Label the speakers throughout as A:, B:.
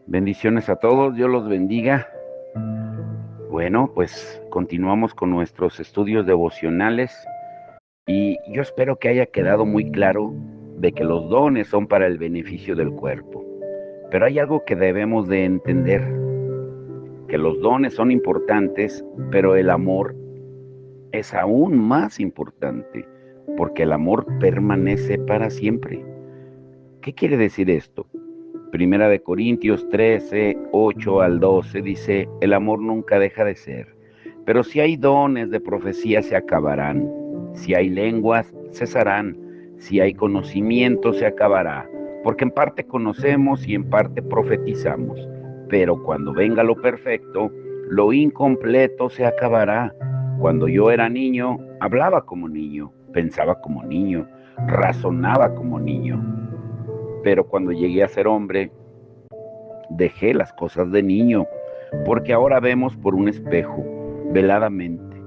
A: Bendiciones a todos, Dios los bendiga. Bueno, pues continuamos con nuestros estudios devocionales y yo espero que haya quedado muy claro de que los dones son para el beneficio del cuerpo. Pero hay algo que debemos de entender, que los dones son importantes, pero el amor es aún más importante, porque el amor permanece para siempre. ¿Qué quiere decir esto? Primera de Corintios 13, 8 al 12 dice, el amor nunca deja de ser, pero si hay dones de profecía se acabarán, si hay lenguas cesarán, si hay conocimiento se acabará, porque en parte conocemos y en parte profetizamos, pero cuando venga lo perfecto, lo incompleto se acabará. Cuando yo era niño, hablaba como niño, pensaba como niño, razonaba como niño, pero cuando llegué a ser hombre, dejé las cosas de niño, porque ahora vemos por un espejo, veladamente,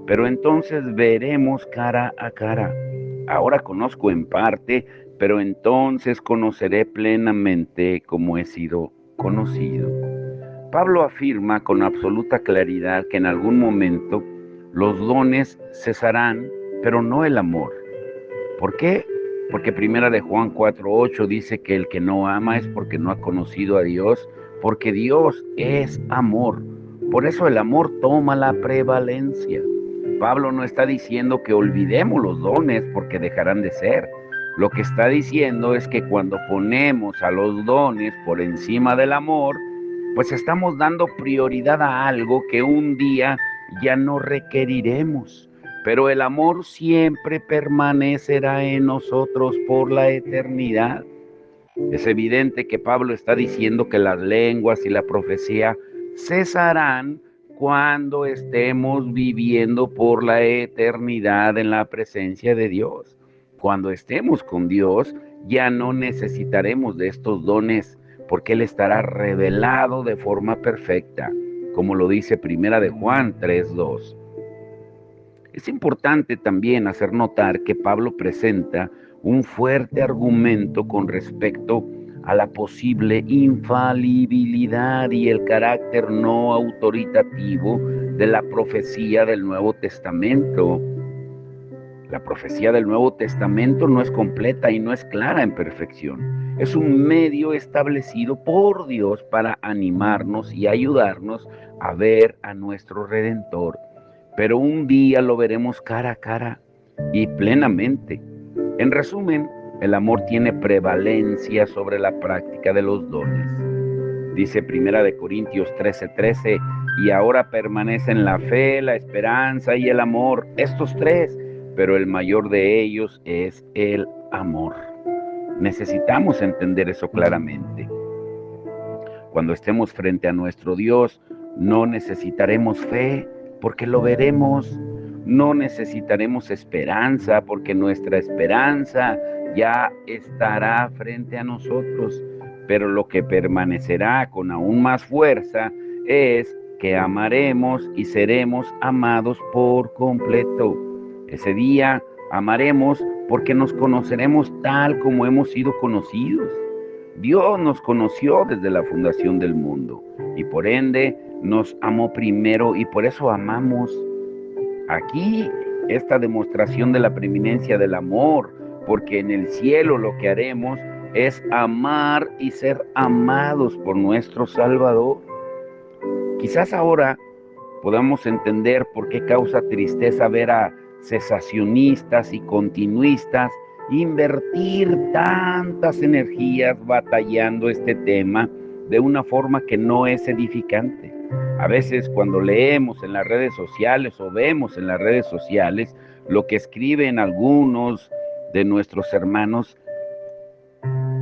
A: pero entonces veremos cara a cara. Ahora conozco en parte, pero entonces conoceré plenamente como he sido conocido. Pablo afirma con absoluta claridad que en algún momento los dones cesarán, pero no el amor. ¿Por qué? Porque primera de Juan 4:8 dice que el que no ama es porque no ha conocido a Dios, porque Dios es amor. Por eso el amor toma la prevalencia. Pablo no está diciendo que olvidemos los dones porque dejarán de ser. Lo que está diciendo es que cuando ponemos a los dones por encima del amor, pues estamos dando prioridad a algo que un día ya no requeriremos. Pero el amor siempre permanecerá en nosotros por la eternidad. Es evidente que Pablo está diciendo que las lenguas y la profecía cesarán cuando estemos viviendo por la eternidad en la presencia de Dios. Cuando estemos con Dios, ya no necesitaremos de estos dones, porque Él estará revelado de forma perfecta, como lo dice Primera de Juan 3:2. Es importante también hacer notar que Pablo presenta un fuerte argumento con respecto a la posible infalibilidad y el carácter no autoritativo de la profecía del Nuevo Testamento. La profecía del Nuevo Testamento no es completa y no es clara en perfección. Es un medio establecido por Dios para animarnos y ayudarnos a ver a nuestro Redentor. Pero un día lo veremos cara a cara y plenamente. En resumen, el amor tiene prevalencia sobre la práctica de los dones. Dice Primera de Corintios 13:13, y ahora permanecen la fe, la esperanza y el amor, estos tres, pero el mayor de ellos es el amor. Necesitamos entender eso claramente. Cuando estemos frente a nuestro Dios, no necesitaremos fe, porque lo veremos. No necesitaremos esperanza, porque nuestra esperanza ya estará frente a nosotros. Pero lo que permanecerá con aún más fuerza es que amaremos y seremos amados por completo. Ese día amaremos porque nos conoceremos tal como hemos sido conocidos. Dios nos conoció desde la fundación del mundo y por ende nos amó primero y por eso amamos. Aquí esta demostración de la preeminencia del amor, porque en el cielo lo que haremos es amar y ser amados por nuestro Salvador. Quizás ahora podamos entender por qué causa tristeza ver a cesacionistas y continuistas invertir tantas energías batallando este tema de una forma que no es edificante. A veces cuando leemos en las redes sociales o vemos en las redes sociales lo que escriben algunos de nuestros hermanos,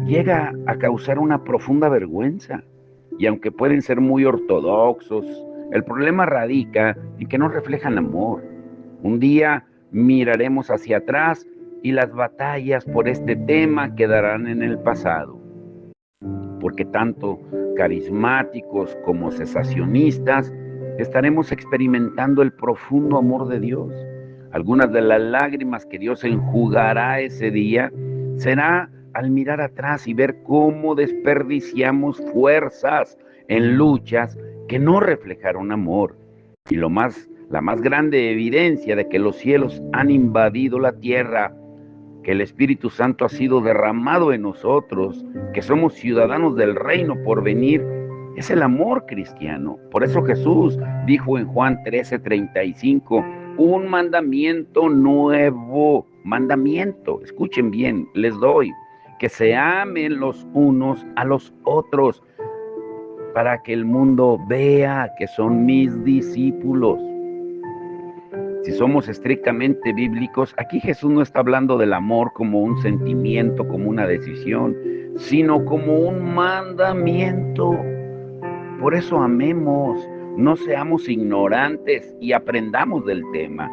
A: llega a causar una profunda vergüenza. Y aunque pueden ser muy ortodoxos, el problema radica en que no reflejan amor. Un día miraremos hacia atrás y las batallas por este tema quedarán en el pasado, porque tanto carismáticos como cesacionistas estaremos experimentando el profundo amor de Dios. Algunas de las lágrimas que Dios enjugará ese día será al mirar atrás y ver cómo desperdiciamos fuerzas en luchas que no reflejaron amor. Y la más grande evidencia de que los cielos han invadido la tierra, que el Espíritu Santo ha sido derramado en nosotros, que somos ciudadanos del reino por venir, es el amor cristiano. Por eso Jesús dijo en Juan 13:35, un mandamiento nuevo, mandamiento, escuchen bien, les doy, que se amen los unos a los otros, para que el mundo vea que son mis discípulos. Si somos estrictamente bíblicos, aquí Jesús no está hablando del amor como un sentimiento, como una decisión, sino como un mandamiento. Por eso amemos, no seamos ignorantes y aprendamos del tema.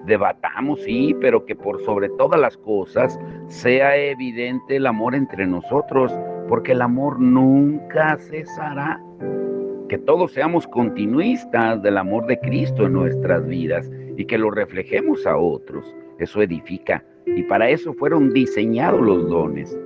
A: Debatamos, sí, pero que por sobre todas las cosas sea evidente el amor entre nosotros, porque el amor nunca cesará. Que todos seamos continuistas del amor de Cristo en nuestras vidas y que lo reflejemos a otros. Eso edifica. Y para eso fueron diseñados los dones.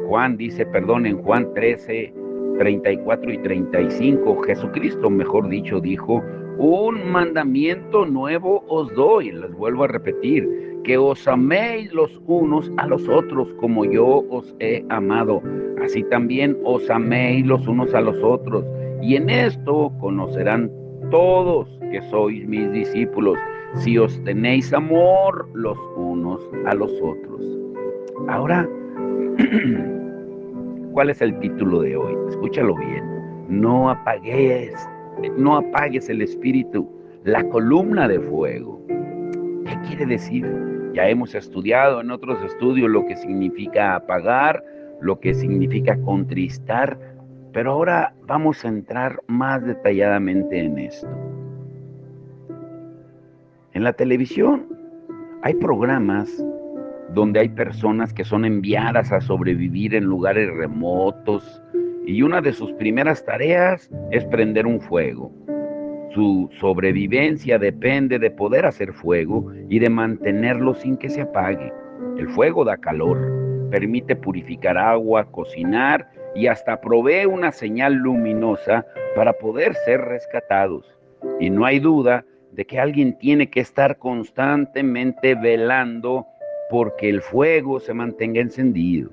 A: Juan dice, en Juan 13:34 y 35, Jesucristo, mejor dicho, dijo, un mandamiento nuevo os doy, les vuelvo a repetir, que os améis los unos a los otros como yo os he amado. Así también os améis los unos a los otros. Y en esto conocerán todos que sois mis discípulos, si os tenéis amor los unos a los otros. Ahora, ¿cuál es el título de hoy? Escúchalo bien. No apagues el espíritu, la columna de fuego. ¿Qué quiere decir? Ya hemos estudiado en otros estudios lo que significa apagar, lo que significa contristar, pero ahora vamos a entrar más detalladamente en esto. En la televisión hay programas donde hay personas que son enviadas a sobrevivir en lugares remotos y una de sus primeras tareas es prender un fuego. Su sobrevivencia depende de poder hacer fuego y de mantenerlo sin que se apague. El fuego da calor, permite purificar agua, cocinar y hasta provee una señal luminosa para poder ser rescatados. Y no hay duda de que alguien tiene que estar constantemente velando porque el fuego se mantenga encendido,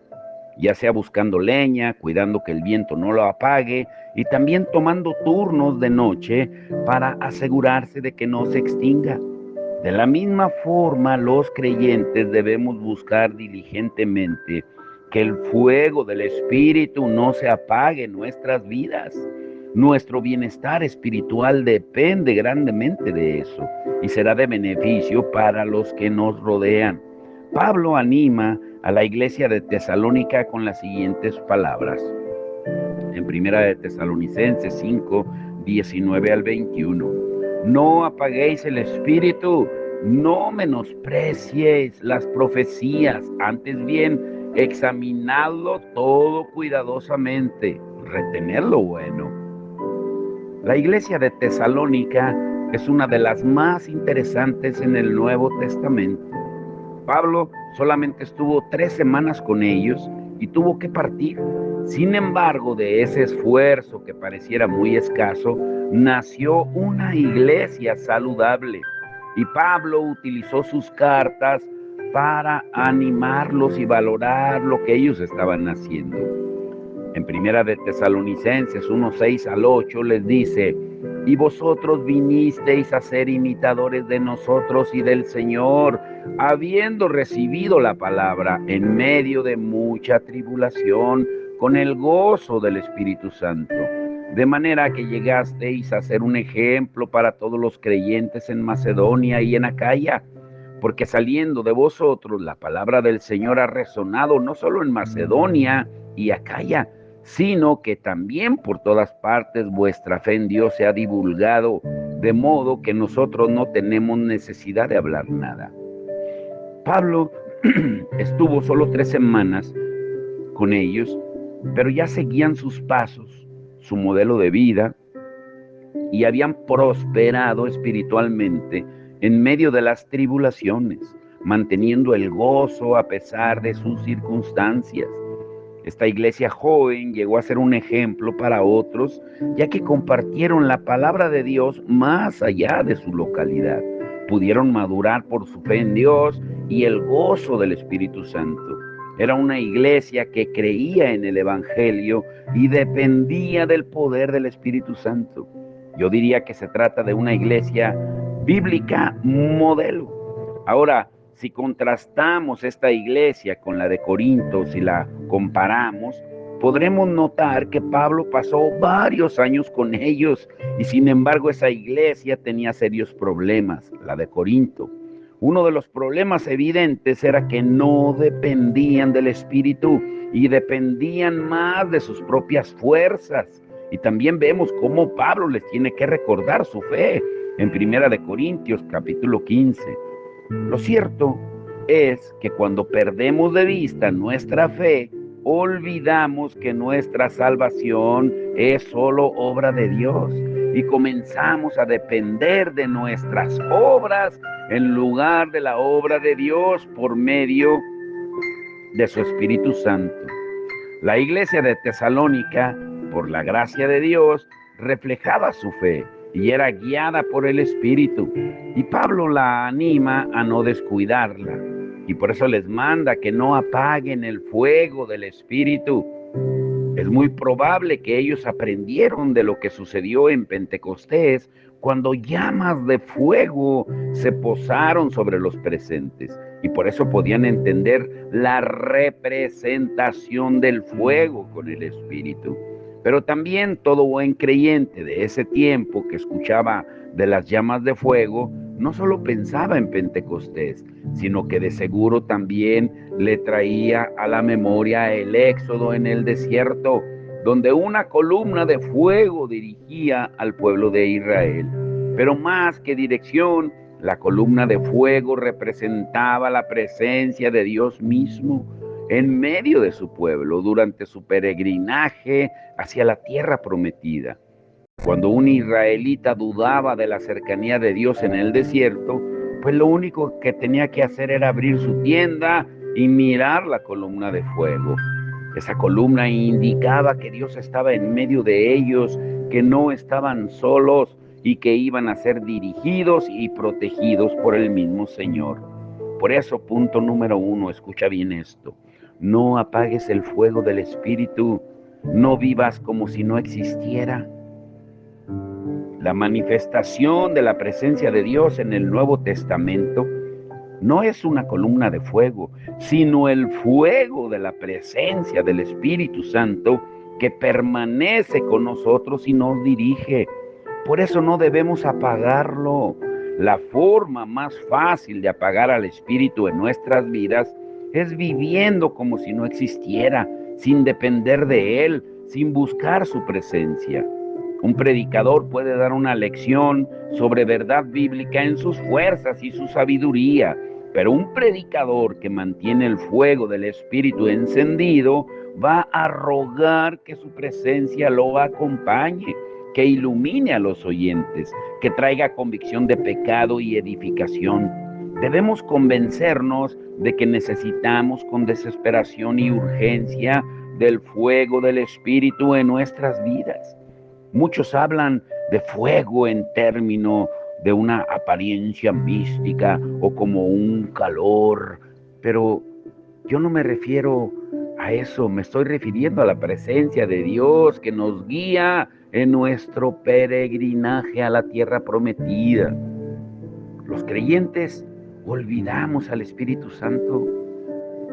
A: ya sea buscando leña, cuidando que el viento no lo apague y también tomando turnos de noche para asegurarse de que no se extinga. De la misma forma, los creyentes debemos buscar diligentemente que el fuego del Espíritu no se apague en nuestras vidas. Nuestro bienestar espiritual depende grandemente de eso y será de beneficio para los que nos rodean. Pablo anima a la iglesia de Tesalónica con las siguientes palabras. En Primera de Tesalonicenses 5, 19 al 21. No apaguéis el espíritu, no menospreciéis las profecías, antes bien, examinadlo todo cuidadosamente, retened lo bueno. La iglesia de Tesalónica es una de las más interesantes en el Nuevo Testamento. Pablo solamente estuvo 3 semanas con ellos y tuvo que partir. Sin embargo, de ese esfuerzo que pareciera muy escaso, nació una iglesia saludable. Y Pablo utilizó sus cartas para animarlos y valorar lo que ellos estaban haciendo. En Primera de Tesalonicenses 1:6 al 8 les dice, y vosotros vinisteis a ser imitadores de nosotros y del Señor, habiendo recibido la palabra en medio de mucha tribulación, con el gozo del Espíritu Santo, de manera que llegasteis a ser un ejemplo para todos los creyentes en Macedonia y en Acaya, porque saliendo de vosotros la palabra del Señor ha resonado no solo en Macedonia y Acaya, sino que también por todas partes vuestra fe en Dios se ha divulgado, de modo que nosotros no tenemos necesidad de hablar nada. Pablo estuvo solo 3 semanas con ellos, pero ya seguían sus pasos, su modelo de vida, y habían prosperado espiritualmente en medio de las tribulaciones. manteniendo el gozo a pesar de sus circunstancias. Esta iglesia joven llegó a ser un ejemplo para otros, ya que compartieron la palabra de Dios más allá de su localidad. Pudieron madurar por su fe en Dios y el gozo del Espíritu Santo. Era una iglesia que creía en el Evangelio y dependía del poder del Espíritu Santo. Yo diría que se trata de una iglesia bíblica modelo. Ahora, si contrastamos esta iglesia con la de Corinto, si la comparamos, podremos notar que Pablo pasó varios años con ellos y sin embargo esa iglesia tenía serios problemas, la de Corinto. Uno de los problemas evidentes era que no dependían del Espíritu y dependían más de sus propias fuerzas. Y también vemos cómo Pablo les tiene que recordar su fe en 1 Corintios capítulo 15. Lo cierto es que cuando perdemos de vista nuestra fe, olvidamos que nuestra salvación es solo obra de Dios y comenzamos a depender de nuestras obras en lugar de la obra de Dios por medio de su Espíritu Santo. La iglesia de Tesalónica, por la gracia de Dios, reflejaba su fe y era guiada por el Espíritu. Y Pablo la anima a no descuidarla. Y por eso les manda que no apaguen el fuego del Espíritu. Es muy probable que ellos aprendieron de lo que sucedió en Pentecostés cuando llamas de fuego se posaron sobre los presentes. Y por eso podían entender la representación del fuego con el Espíritu. Pero también todo buen creyente de ese tiempo que escuchaba de las llamas de fuego, no solo pensaba en Pentecostés, sino que de seguro también le traía a la memoria el éxodo en el desierto, donde una columna de fuego dirigía al pueblo de Israel. Pero más que dirección, la columna de fuego representaba la presencia de Dios mismo en medio de su pueblo durante su peregrinaje hacia la tierra prometida. Cuando un israelita dudaba de la cercanía de Dios en el desierto, pues lo único que tenía que hacer era abrir su tienda y mirar la columna de fuego. Esa columna indicaba que Dios estaba en medio de ellos, que no estaban solos y que iban a ser dirigidos y protegidos por el mismo Señor. Por eso, punto número 1, escucha bien esto: no apagues el fuego del Espíritu, no vivas como si no existiera. La manifestación de la presencia de Dios en el Nuevo Testamento no es una columna de fuego, sino el fuego de la presencia del Espíritu Santo que permanece con nosotros y nos dirige. Por eso no debemos apagarlo. La forma más fácil de apagar al Espíritu en nuestras vidas es viviendo como si no existiera, sin depender de Él, sin buscar su presencia. Un predicador puede dar una lección sobre verdad bíblica en sus fuerzas y su sabiduría, pero un predicador que mantiene el fuego del Espíritu encendido va a rogar que su presencia lo acompañe, que ilumine a los oyentes, que traiga convicción de pecado y edificación. Debemos convencernos de que necesitamos con desesperación y urgencia del fuego del Espíritu en nuestras vidas. Muchos hablan de fuego en términos de una apariencia mística o como un calor, pero yo no me refiero a eso, me estoy refiriendo a la presencia de Dios que nos guía en nuestro peregrinaje a la tierra prometida. Los creyentes olvidamos al Espíritu Santo.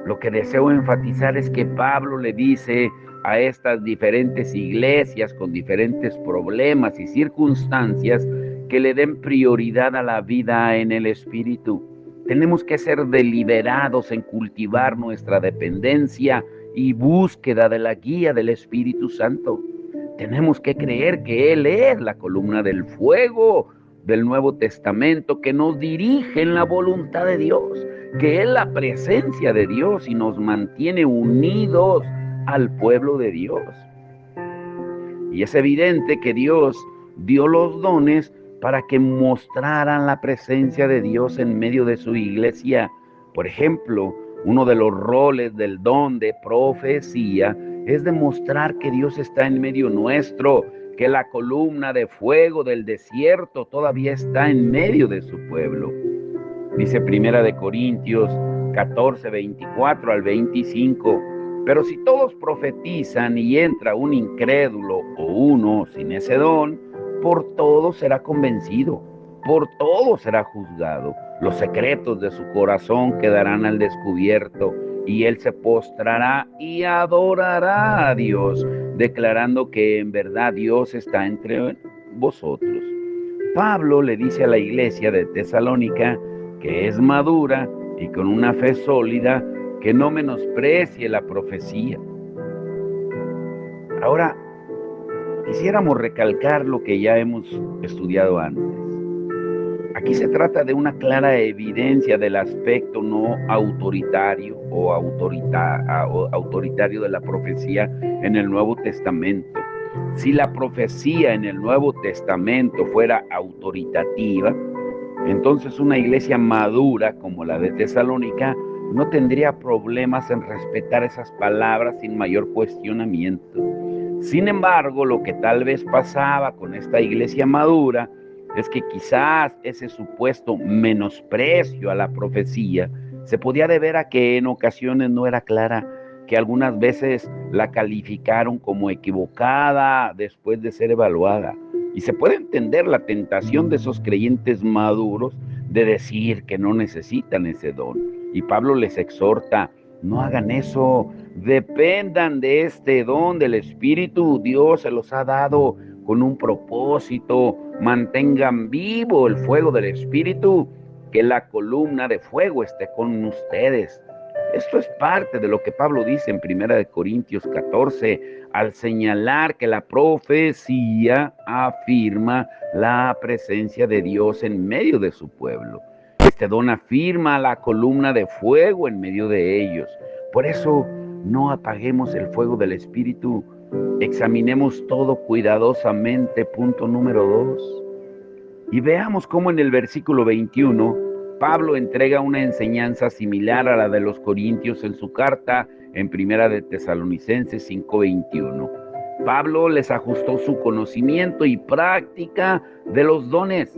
A: Lo que deseo enfatizar es que Pablo le dice a estas diferentes iglesias con diferentes problemas y circunstancias que le den prioridad a la vida en el Espíritu. Tenemos que ser deliberados en cultivar nuestra dependencia y búsqueda de la guía del Espíritu Santo. Tenemos que creer que Él es la columna del fuego del Nuevo Testamento que nos dirige en la voluntad de Dios, que es la presencia de Dios y nos mantiene unidos al pueblo de Dios. Y es evidente que Dios dio los dones para que mostraran la presencia de Dios en medio de su iglesia, Por ejemplo, uno de los roles del don de profecía es demostrar que Dios está en medio nuestro, que la columna de fuego del desierto todavía está en medio de su pueblo. Dice Primera de Corintios 14, 24 al 25, pero si todos profetizan y entra un incrédulo o uno sin ese don, por todo será convencido, por todo será juzgado. Los secretos de su corazón quedarán al descubierto y él se postrará y adorará a Dios, declarando que en verdad Dios está entre vosotros. Pablo le dice a la iglesia de Tesalónica que es madura y con una fe sólida, que no menosprecie la profecía. Ahora, quisiéramos recalcar lo que ya hemos estudiado antes. Aquí se trata de una clara evidencia del aspecto no autoritario o autoritario de la profecía en el Nuevo Testamento. Si la profecía en el Nuevo Testamento fuera autoritativa, entonces una iglesia madura como la de Tesalónica no tendría problemas en respetar esas palabras sin mayor cuestionamiento. Sin embargo, lo que tal vez pasaba con esta iglesia madura es que quizás ese supuesto menosprecio a la profecía se podía deber a que en ocasiones no era clara, que algunas veces la calificaron como equivocada después de ser evaluada. Y se puede entender la tentación de esos creyentes maduros de decir que no necesitan ese don. Y Pablo les exhorta: no hagan eso, dependan de este don del Espíritu. Dios se los ha dado con un propósito. Mantengan vivo el fuego del Espíritu, que la columna de fuego esté con ustedes. Esto es parte de lo que Pablo dice en 1 Corintios 14, al señalar que la profecía afirma la presencia de Dios en medio de su pueblo. Este don afirma la columna de fuego en medio de ellos. Por eso, no apaguemos el fuego del Espíritu. Examinemos todo cuidadosamente, punto número 2. Y veamos cómo en el versículo 21, Pablo entrega una enseñanza similar a la de los Corintios en su carta en Primera de Tesalonicenses 5:21. Pablo les ajustó su conocimiento y práctica de los dones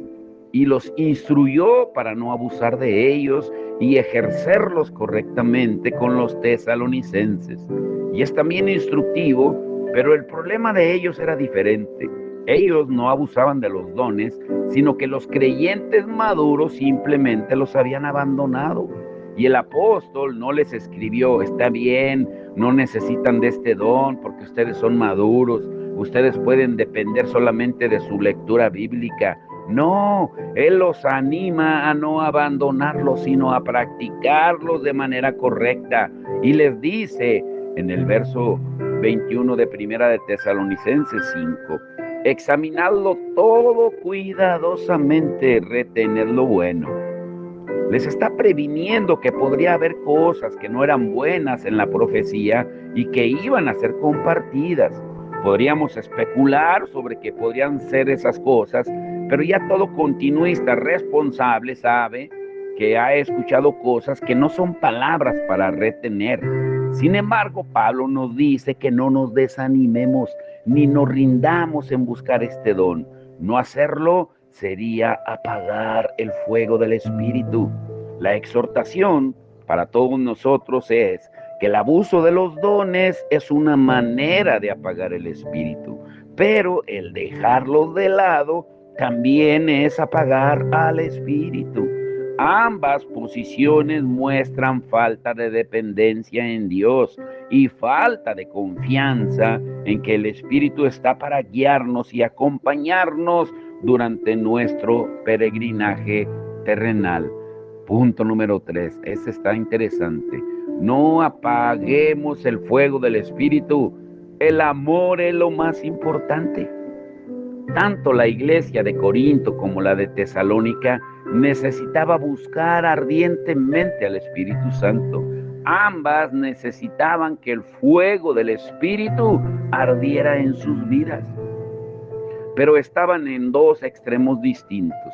A: y los instruyó para no abusar de ellos y ejercerlos correctamente con los tesalonicenses. Y es también instructivo, pero el problema de ellos era diferente. Ellos no abusaban de los dones, sino que los creyentes maduros simplemente los habían abandonado. Y el apóstol no les escribió: está bien, no necesitan de este don porque ustedes son maduros, ustedes pueden depender solamente de su lectura bíblica. No, él los anima a no abandonarlos, sino a practicarlos de manera correcta. Y les dice en el verso 21 de Primera de Tesalonicenses 5, examinadlo todo cuidadosamente, retened lo bueno. Les está previniendo que podría haber cosas que no eran buenas en la profecía y que iban a ser compartidas. Podríamos especular sobre qué podrían ser esas cosas, pero ya todo continuista responsable sabe que ha escuchado cosas que no son palabras para retener. Sin embargo, Pablo nos dice que no nos desanimemos ni nos rindamos en buscar este don. No hacerlo sería apagar el fuego del Espíritu. La exhortación para todos nosotros es que el abuso de los dones es una manera de apagar el Espíritu, pero el dejarlos de lado también es apagar al Espíritu. Ambas posiciones muestran falta de dependencia en Dios y falta de confianza en que el Espíritu está para guiarnos y acompañarnos durante nuestro peregrinaje terrenal. Punto número 3, ese está interesante. No apaguemos el fuego del Espíritu. El amor es lo más importante. Tanto la iglesia de Corinto como la de Tesalónica necesitaba buscar ardientemente al Espíritu Santo. Ambas necesitaban que el fuego del Espíritu ardiera en sus vidas, pero estaban en dos extremos distintos.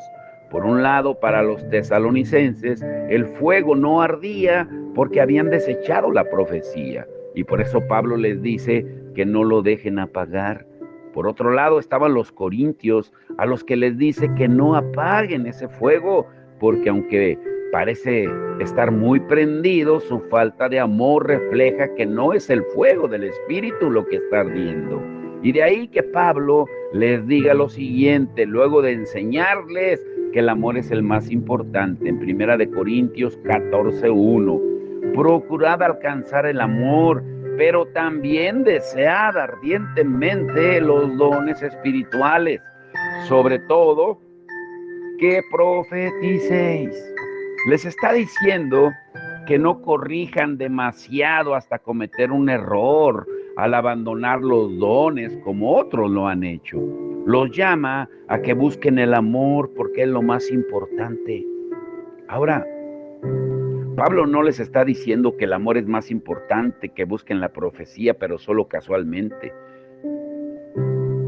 A: Por un lado, para los tesalonicenses, el fuego no ardía porque habían desechado la profecía. Y por eso Pablo les dice que no lo dejen apagar. Por otro lado, estaban los corintios, a los que les dice que no apaguen ese fuego, porque aunque parece estar muy prendido, su falta de amor refleja que no es el fuego del Espíritu lo que está ardiendo. Y de ahí que Pablo les diga lo siguiente, luego de enseñarles que el amor es el más importante, en 1 Corintios 14:1. Procurad alcanzar el amor, pero también desead ardientemente los dones espirituales, sobre todo que profeticéis. Les está diciendo que no corrijan demasiado hasta cometer un error al abandonar los dones como otros lo han hecho. Los llama a que busquen el amor porque es lo más importante. Ahora, Pablo no les está diciendo que el amor es más importante, que busquen la profecía, pero solo casualmente.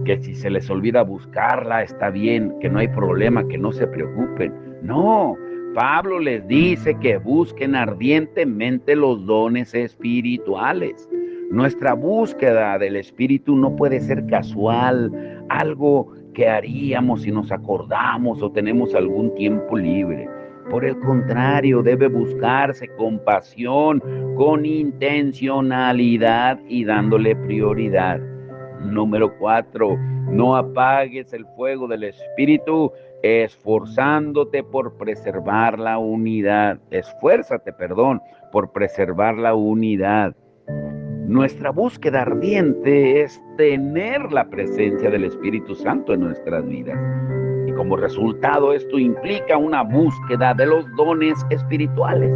A: Que si se les olvida buscarla, está bien, que no hay problema, que no se preocupen. No, Pablo les dice que busquen ardientemente los dones espirituales. Nuestra búsqueda del Espíritu no puede ser casual, algo que haríamos si nos acordamos o tenemos algún tiempo libre. Por el contrario, debe buscarse con pasión, con intencionalidad y dándole prioridad. Número 4, no apagues el fuego del Espíritu esforzándote por preservar la unidad. Esfuérzate, por preservar la unidad. Nuestra búsqueda ardiente es tener la presencia del Espíritu Santo en nuestras vidas. Y como resultado, esto implica una búsqueda de los dones espirituales.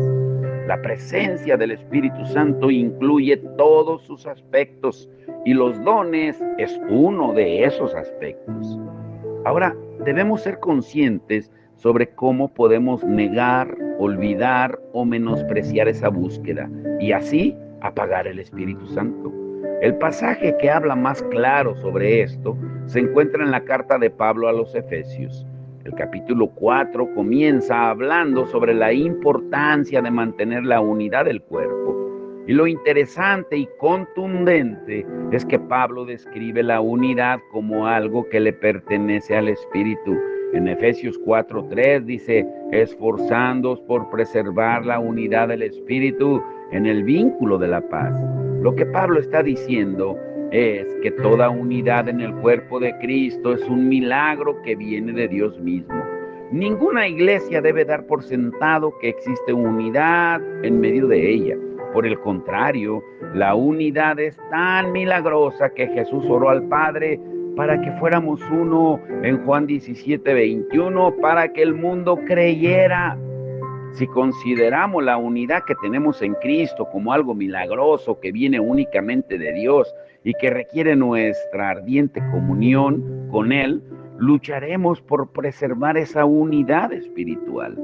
A: La presencia del Espíritu Santo incluye todos sus aspectos y los dones es uno de esos aspectos. Ahora, debemos ser conscientes sobre cómo podemos negar, olvidar o menospreciar esa búsqueda y así apagar el Espíritu Santo. El pasaje que habla más claro sobre esto se encuentra en la carta de Pablo a los Efesios. El capítulo 4 comienza hablando sobre la importancia de mantener la unidad del cuerpo. Y lo interesante y contundente es que Pablo describe la unidad como algo que le pertenece al Espíritu. En Efesios 4:3 dice, esforzándoos por preservar la unidad del Espíritu en el vínculo de la paz. Lo que Pablo está diciendo es que toda unidad en el cuerpo de Cristo es un milagro que viene de Dios mismo. Ninguna iglesia debe dar por sentado que existe unidad en medio de ella. Por el contrario, la unidad es tan milagrosa que Jesús oró al Padre para que fuéramos uno en Juan 17:21, para que el mundo creyera. Si consideramos la unidad que tenemos en Cristo como algo milagroso que viene únicamente de Dios y que requiere nuestra ardiente comunión con Él, lucharemos por preservar esa unidad espiritual.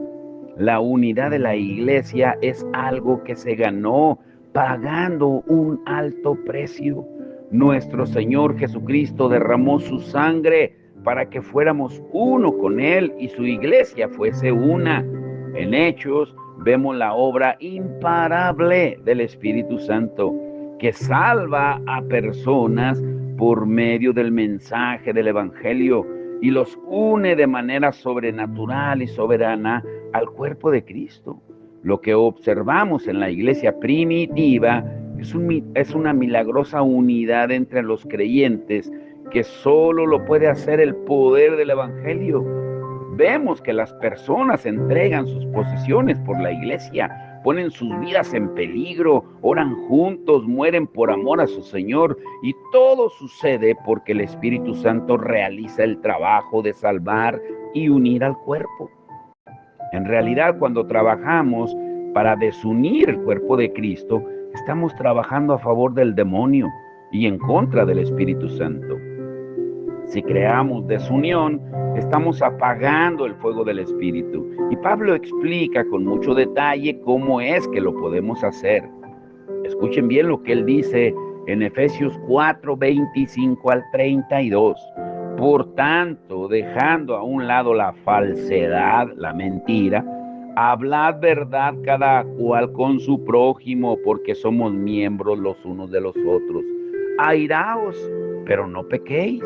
A: La unidad de la iglesia es algo que se ganó pagando un alto precio. Nuestro Señor Jesucristo derramó su sangre para que fuéramos uno con Él y su iglesia fuese una. En Hechos vemos la obra imparable del Espíritu Santo, que salva a personas por medio del mensaje del Evangelio y los une de manera sobrenatural y soberana al cuerpo de Cristo. Lo que observamos en la iglesia primitiva es una milagrosa unidad entre los creyentes que solo lo puede hacer el poder del Evangelio. Vemos que las personas entregan sus posesiones por la iglesia, ponen sus vidas en peligro, oran juntos, mueren por amor a su Señor, y todo sucede porque el Espíritu Santo realiza el trabajo de salvar y unir al cuerpo. En realidad, cuando trabajamos para desunir el cuerpo de Cristo, estamos trabajando a favor del demonio y en contra del Espíritu Santo. Si creamos desunión, estamos apagando el fuego del Espíritu. Y Pablo explica con mucho detalle cómo es que lo podemos hacer. Escuchen bien lo que él dice en Efesios 4:25 al 32. Por tanto, dejando a un lado la falsedad, la mentira, hablad verdad cada cual con su prójimo, porque somos miembros los unos de los otros. Airaos, pero no pequéis.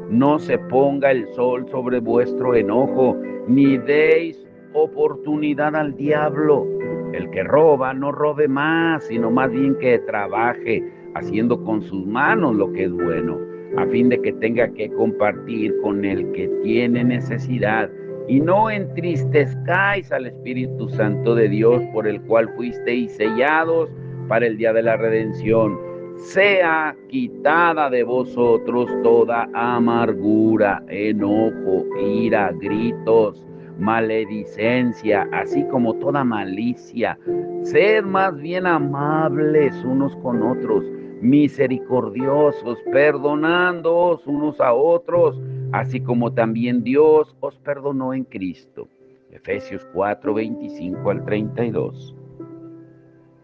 A: No se ponga el sol sobre vuestro enojo, ni deis oportunidad al diablo. El que roba, no robe más, sino más bien que trabaje, haciendo con sus manos lo que es bueno, a fin de que tenga que compartir con el que tiene necesidad. Y no entristezcáis al Espíritu Santo de Dios, por el cual fuisteis sellados para el día de la redención. Sea quitada de vosotros toda amargura, enojo, ira, gritos, maledicencia, así como toda malicia. Sed más bien amables unos con otros, misericordiosos, perdonándoos unos a otros, así como también Dios os perdonó en Cristo. Efesios 4, 25 al 32.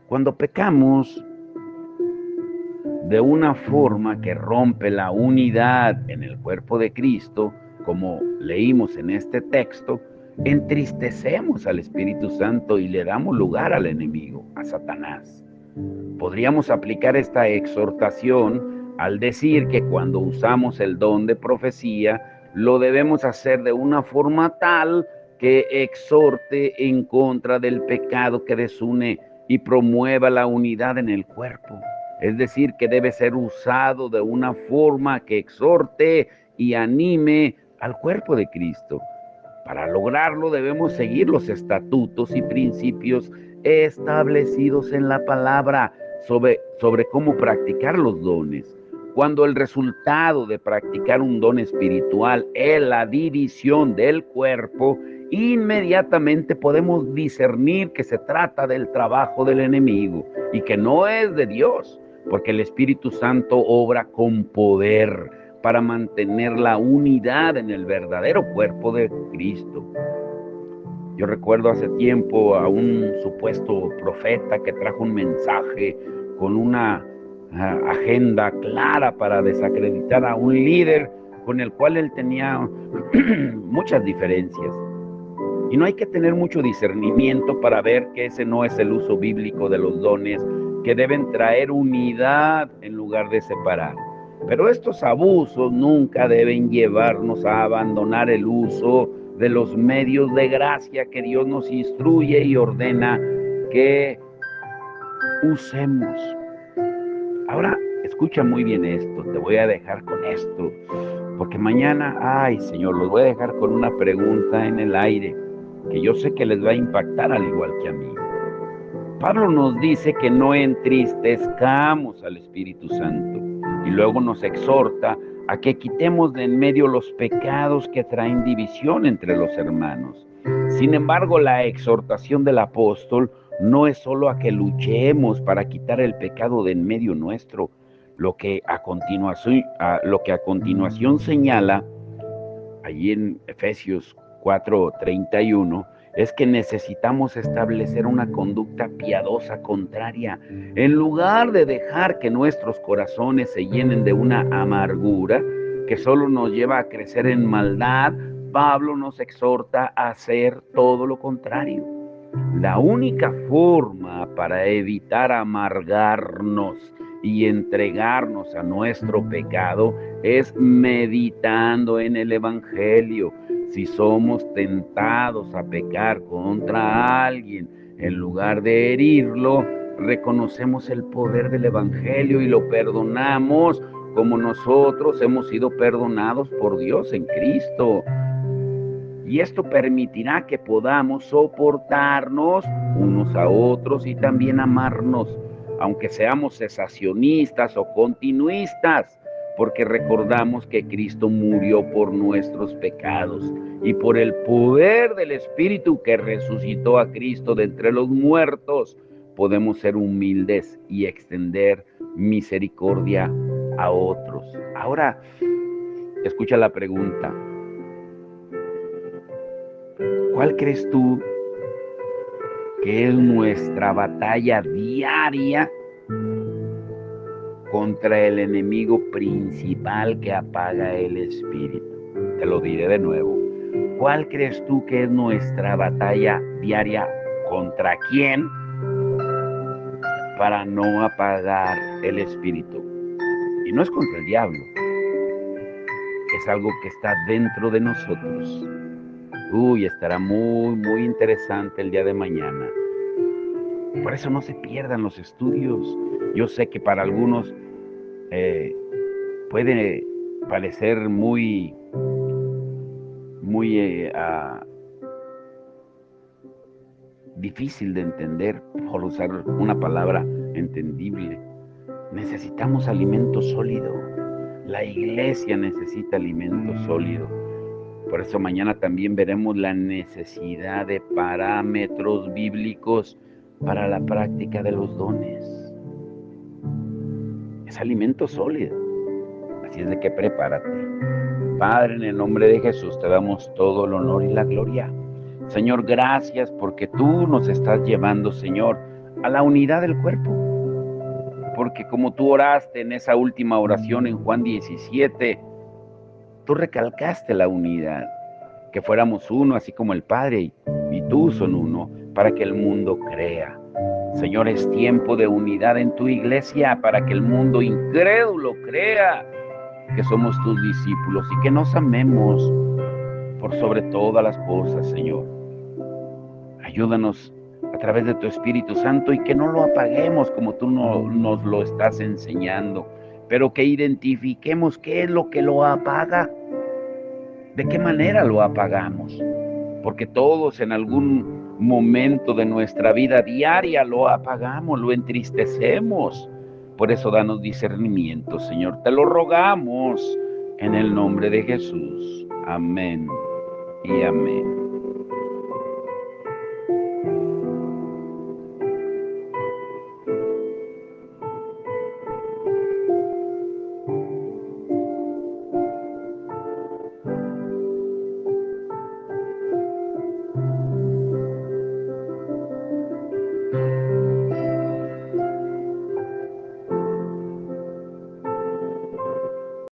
A: Cuando pecamos de una forma que rompe la unidad en el cuerpo de Cristo, como leímos en este texto, entristecemos al Espíritu Santo y le damos lugar al enemigo, a Satanás. Podríamos aplicar esta exhortación al decir que cuando usamos el don de profecía, lo debemos hacer de una forma tal que exhorte en contra del pecado que desune y promueva la unidad en el cuerpo. Es decir, que debe ser usado de una forma que exhorte y anime al cuerpo de Cristo. Para lograrlo debemos seguir los estatutos y principios establecidos en la palabra sobre cómo practicar los dones. Cuando el resultado de practicar un don espiritual es la división del cuerpo, inmediatamente podemos discernir que se trata del trabajo del enemigo y que no es de Dios, porque el Espíritu Santo obra con poder para mantener la unidad en el verdadero cuerpo de Cristo. Yo recuerdo hace tiempo a un supuesto profeta que trajo un mensaje con una agenda clara para desacreditar a un líder con el cual él tenía muchas diferencias. Y no hay que tener mucho discernimiento para ver que ese no es el uso bíblico de los dones, que deben traer unidad en lugar de separar. Pero estos abusos nunca deben llevarnos a abandonar el uso de los medios de gracia que Dios nos instruye y ordena que usemos. Ahora, escucha muy bien esto, te voy a dejar con esto, porque mañana, ay Señor, los voy a dejar con una pregunta en el aire, que yo sé que les va a impactar al igual que a mí. Pablo nos dice que no entristezcamos al Espíritu Santo y luego nos exhorta a que quitemos de en medio los pecados que traen división entre los hermanos. Sin embargo, la exhortación del apóstol no es solo a que luchemos para quitar el pecado de en medio nuestro, lo que a continuación señala allí en Efesios 4:31 es que necesitamos establecer una conducta piadosa contraria. En lugar de dejar que nuestros corazones se llenen de una amargura que solo nos lleva a crecer en maldad, Pablo nos exhorta a hacer todo lo contrario. La única forma para evitar amargarnos y entregarnos a nuestro pecado es meditando en el Evangelio. Si somos tentados a pecar contra alguien, en lugar de herirlo, reconocemos el poder del Evangelio y lo perdonamos como nosotros hemos sido perdonados por Dios en Cristo. Y esto permitirá que podamos soportarnos unos a otros y también amarnos, aunque seamos cesacionistas o continuistas, porque recordamos que Cristo murió por nuestros pecados y por el poder del Espíritu que resucitó a Cristo de entre los muertos, podemos ser humildes y extender misericordia a otros. Ahora, escucha la pregunta. ¿Cuál crees tú que es nuestra batalla diaria contra el enemigo principal que apaga el espíritu? Te lo diré de nuevo. ¿Cuál crees tú que es nuestra batalla diaria? ¿Contra quién? Para no apagar el espíritu. Y no es contra el diablo. Es algo que está dentro de nosotros. Estará muy interesante el día de mañana. Por eso no se pierdan los estudios. Yo sé que para algunos puede parecer muy difícil de entender, por usar una palabra entendible. Necesitamos alimento sólido. La iglesia necesita alimento sólido. Por eso mañana también veremos la necesidad de parámetros bíblicos para la práctica de los dones. Es alimento sólido. Así es de que prepárate. Padre, en el nombre de Jesús te damos todo el honor y la gloria. Señor, gracias porque tú nos estás llevando, Señor, a la unidad del cuerpo. Porque como tú oraste en esa última oración en Juan 17, tú recalcaste la unidad, que fuéramos uno, así como el Padre y tú son uno, para que el mundo crea. Señor, es tiempo de unidad en tu iglesia para que el mundo incrédulo crea que somos tus discípulos y que nos amemos por sobre todas las cosas, Señor. Ayúdanos a través de tu Espíritu Santo y que no lo apaguemos como tú nos lo estás enseñando, pero que identifiquemos qué es lo que lo apaga, de qué manera lo apagamos, porque todos en algún momento de nuestra vida diaria lo apagamos, lo entristecemos. Por eso danos discernimiento, Señor, te lo rogamos en el nombre de Jesús. Amén y amén.